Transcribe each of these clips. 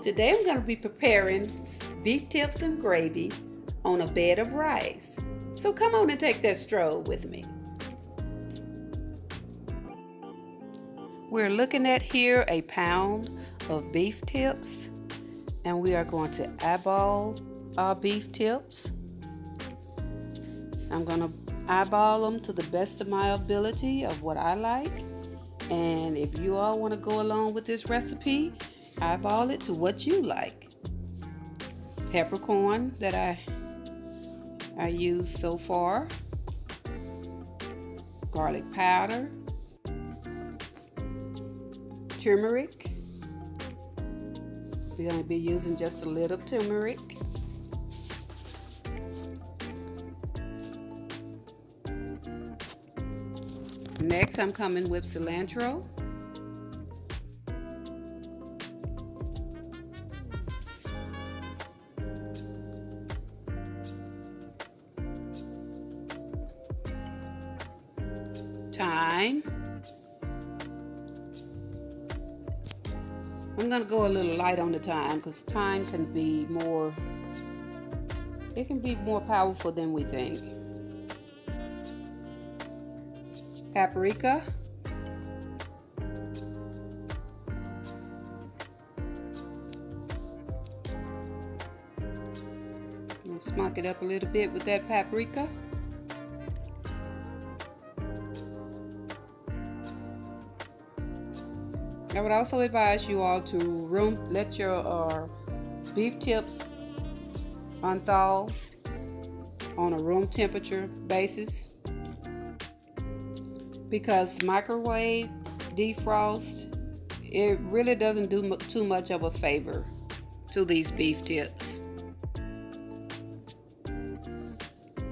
Today I'm going to be preparing beef tips and gravy on a bed of rice. So come on and take that stroll with me. We're looking at here a pound of beef tips, and we are going to eyeball our beef tips. I'm going to eyeball them to the best of my ability of what I like, and if you all want to go along with this recipe, eyeball it to what you like. Peppercorn that I used so far, garlic powder, turmeric. We're going to be using just a little turmeric. Next, I'm coming with cilantro. Thyme. I'm going to go a little light on the thyme because thyme can be more powerful than we think. Paprika. And smunk it up a little bit with that paprika. I would also advise you all to let your beef tips unthaw on a room temperature basis, because microwave defrost, it really doesn't do too much of a favor to these beef tips.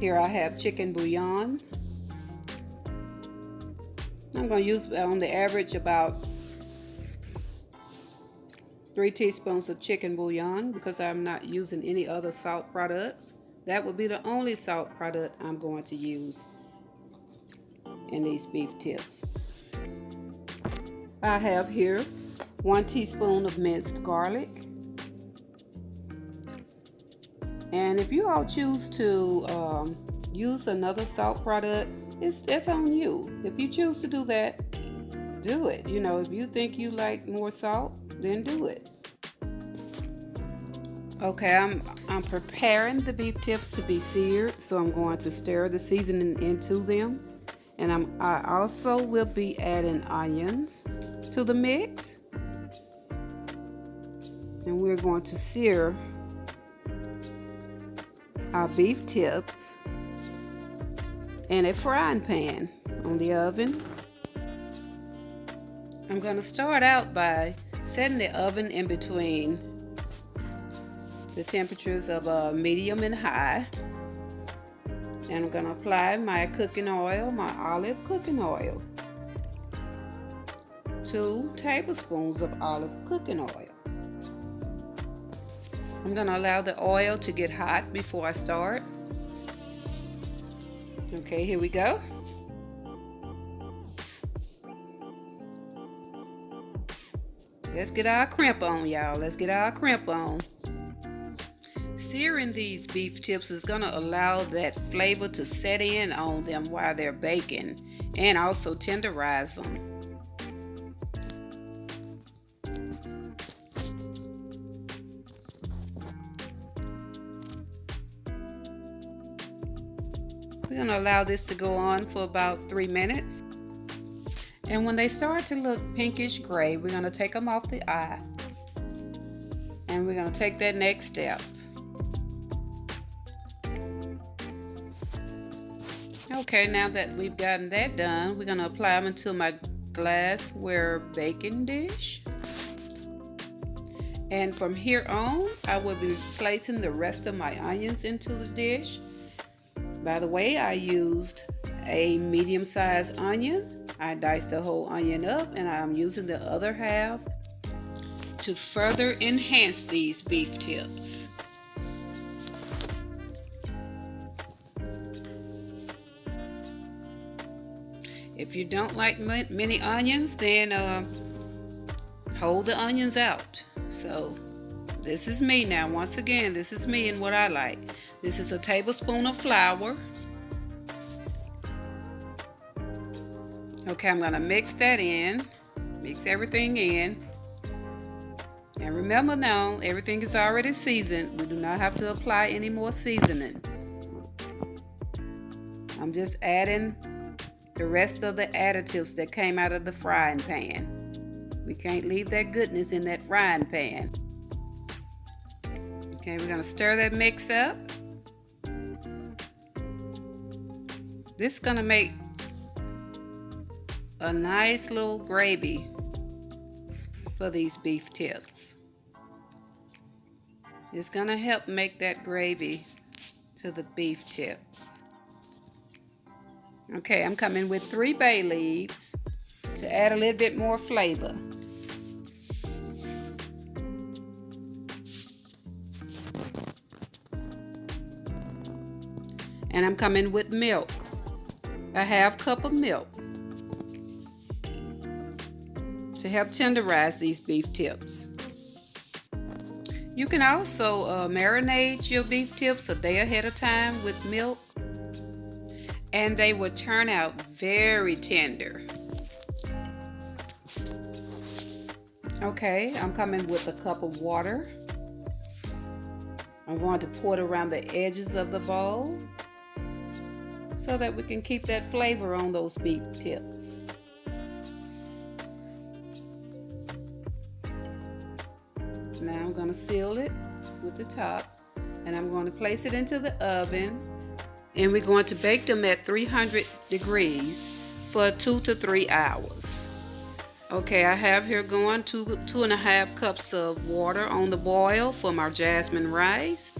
Here I have chicken bouillon. I'm going to use on the average about 3 teaspoons of chicken bouillon because I'm not using any other salt products. That would be the only salt product I'm going to use in these beef tips. I have here 1 teaspoon of minced garlic. And if you all choose to use another salt product, it's on you. If you choose to do that, do it. You know, if you think you like more salt, then do it. Okay, I'm preparing the beef tips to be seared, so I'm going to stir the seasoning into them, and I also will be adding onions to the mix, and we're going to sear our beef tips in a frying pan on the oven. I'm going to start out by setting the oven in between the temperatures of medium and high. And I'm going to apply my cooking oil, my olive cooking oil. 2 tablespoons of olive cooking oil. I'm going to allow the oil to get hot before I start. Okay, here we go. Let's get our crimp on, y'all. Let's get our crimp on. Searing these beef tips is going to allow that flavor to set in on them while they're baking and also tenderize them. We're going to allow this to go on for about 3 minutes. And when they start to look pinkish gray, we're going to take them off the eye. And we're going to take that next step. Okay, now that we've gotten that done, we're going to apply them into my glassware baking dish. And from here on, I will be placing the rest of my onions into the dish. By the way, I used a medium-sized onion. I diced the whole onion up, and I'm using the other half to further enhance these beef tips. If you don't like many onions, then hold the onions out. So This is me now. Once again, this is me and what I like. This is a tablespoon of flour. Okay, I'm gonna mix that in. Mix everything in. And remember now, everything is already seasoned. We do not have to apply any more seasoning. I'm just adding the rest of the additives that came out of the frying pan. We can't leave that goodness in that frying pan. Okay, we're gonna stir that mix up. This is gonna make a nice little gravy for these beef tips. It's gonna help make that gravy to the beef tips. Okay, I'm coming with 3 bay leaves to add a little bit more flavor. And I'm coming with milk, a 1/2 cup of milk, to help tenderize these beef tips. You can also marinate your beef tips a day ahead of time with milk, and they will turn out very tender. Okay, I'm coming with a cup of water. I'm going to pour it around the edges of the bowl so that we can keep that flavor on those beef tips. Now I'm going to seal it with the top, and I'm going to place it into the oven, and we're going to bake them at 300 degrees for 2 to 3 hours. Okay, I have here going 2.5 cups of water on the boil for my jasmine rice.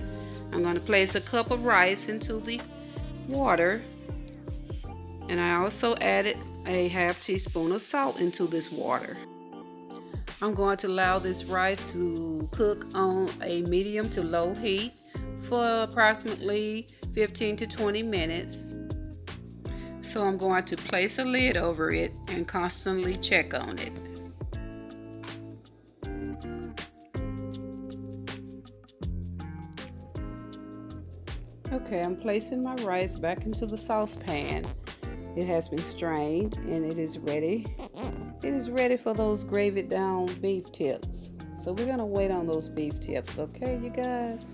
I'm going to place a cup of rice into the water, and I also added a 1/2 teaspoon of salt into this water. I'm going to allow this rice to cook on a medium to low heat for approximately 15 to 20 minutes. So I'm going to place a lid over it and constantly check on it. Okay, I'm placing my rice back into the saucepan. It has been strained and it is ready. It is ready for those gravied down beef tips. So we're gonna wait on those beef tips, okay, you guys?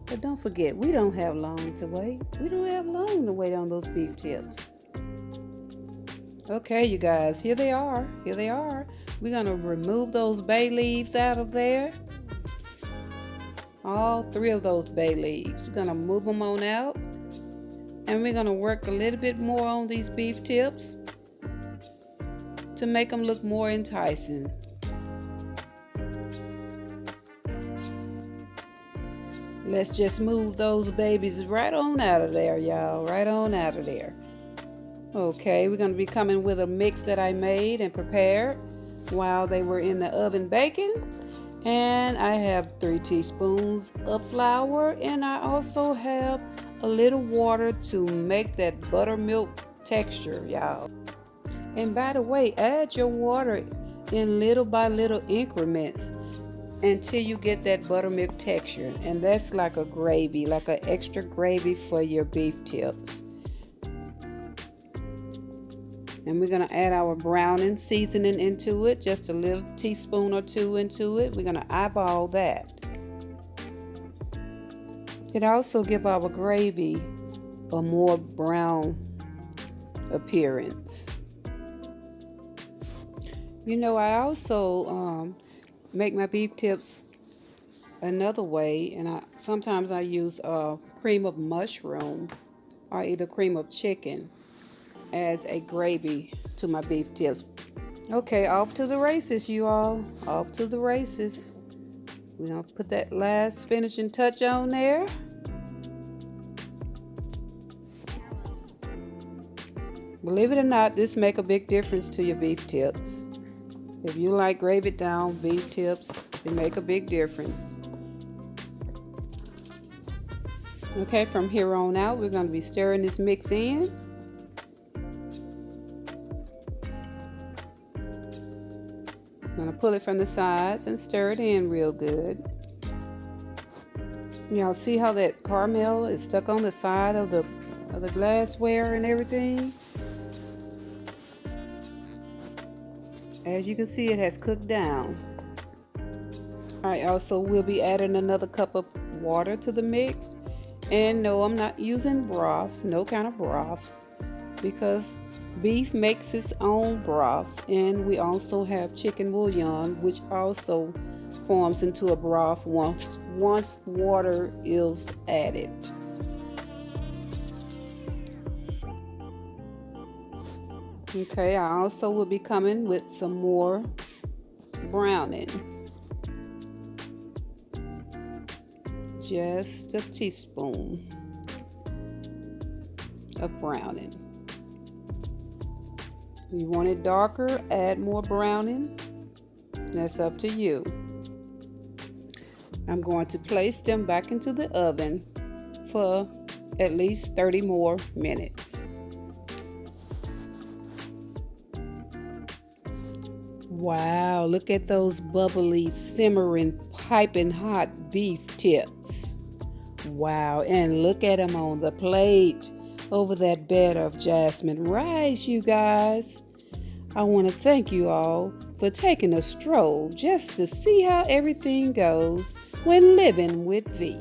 But don't forget, we don't have long to wait. We don't have long to wait on those beef tips. Okay, you guys, here they are. Here they are. We're gonna remove those bay leaves out of there. All 3 of those bay leaves. We're gonna move them on out. And we're gonna work a little bit more on these beef tips to make them look more enticing. Let's just move those babies right on out of there, y'all. Right on out of there. Okay, we're going to be coming with a mix that I made and prepared while they were in the oven baking. And I have 3 teaspoons of flour, and I also have a little water to make that buttermilk texture, y'all. And by the way, add your water in little by little increments until you get that buttermilk texture, and that's like a gravy, like an extra gravy for your beef tips. And we're going to add our browning seasoning into it, just a little teaspoon or 2 into it. We're going to eyeball that. It also gives our gravy a more brown appearance. You know, I also make my beef tips another way, and sometimes I use cream of mushroom or either cream of chicken as a gravy to my beef tips. Okay, off to the races, you all. Off to the races. We're gonna put that last finishing touch on there. Believe it or not, this make a big difference to your beef tips. If you like gravied down beef tips, it make a big difference. Okay, from here on out, we're going to be stirring this mix in. I'm going to pull it from the sides and stir it in real good. Y'all see how that caramel is stuck on the side of the glassware and everything? As you can see, it has cooked down. Alright, also we'll be adding another cup of water to the mix. And no, I'm not using broth, no kind of broth, because beef makes its own broth, and we also have chicken bouillon, which also forms into a broth once water is added. Okay, I also will be coming with some more browning. Just a teaspoon of browning. You want it darker, add more browning. That's up to you. I'm going to place them back into the oven for at least 30 more minutes. Wow, look at those bubbly, simmering, piping hot beef tips. Wow, and look at them on the plate over that bed of jasmine rice, you guys. I want to thank you all for taking a stroll just to see how everything goes when living with V.